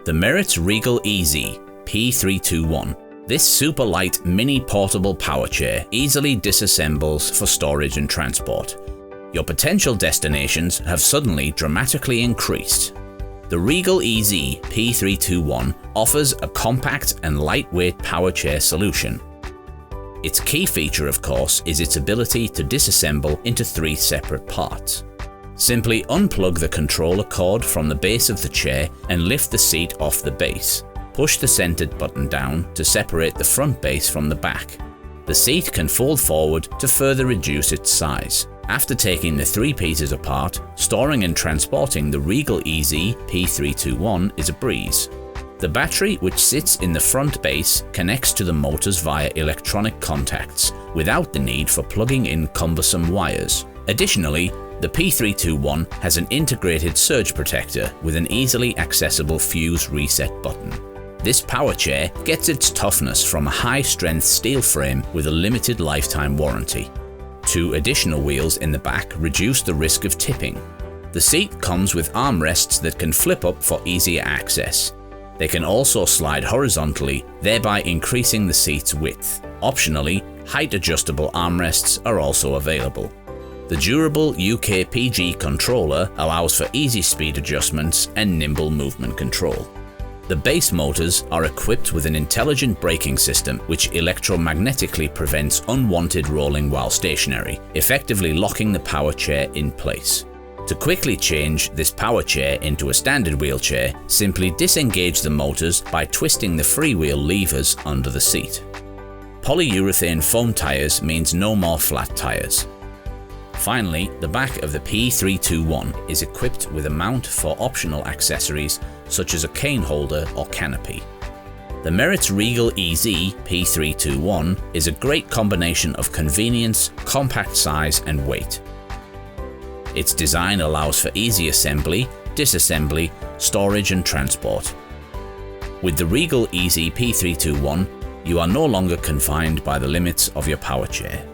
The Merit's Regal EZ P321. This super light mini portable power chair easily disassembles for storage and transport. Your potential destinations have suddenly dramatically increased. The Regal EZ P321 offers a compact and lightweight power chair solution. Its key feature, of course, is its ability to disassemble into 3 separate parts. Simply unplug the controller cord from the base of the chair and lift the seat off the base. Push the centered button down to separate the front base from the back. The seat can fold forward to further reduce its size. After taking the 3 pieces apart, storing and transporting the Regal EZ P321 is a breeze. The battery, which sits in the front base, connects to the motors via electronic contacts without the need for plugging in cumbersome wires. Additionally, the P321 has an integrated surge protector with an easily accessible fuse reset button. This power chair gets its toughness from a high-strength steel frame with a limited lifetime warranty. 2 additional wheels in the back reduce the risk of tipping. The seat comes with armrests that can flip up for easier access. They can also slide horizontally, thereby increasing the seat's width. Optionally, height-adjustable armrests are also available. The durable UK PG controller allows for easy speed adjustments and nimble movement control. The base motors are equipped with an intelligent braking system which electromagnetically prevents unwanted rolling while stationary, effectively locking the power chair in place. To quickly change this power chair into a standard wheelchair, simply disengage the motors by twisting the freewheel levers under the seat. Polyurethane foam tires means no more flat tires. Finally, the back of the P321 is equipped with a mount for optional accessories such as a cane holder or canopy. The Merit's Regal EZ P321 is a great combination of convenience, compact size and weight. Its design allows for easy assembly, disassembly, storage and transport. With the Regal EZ P321, you are no longer confined by the limits of your power chair.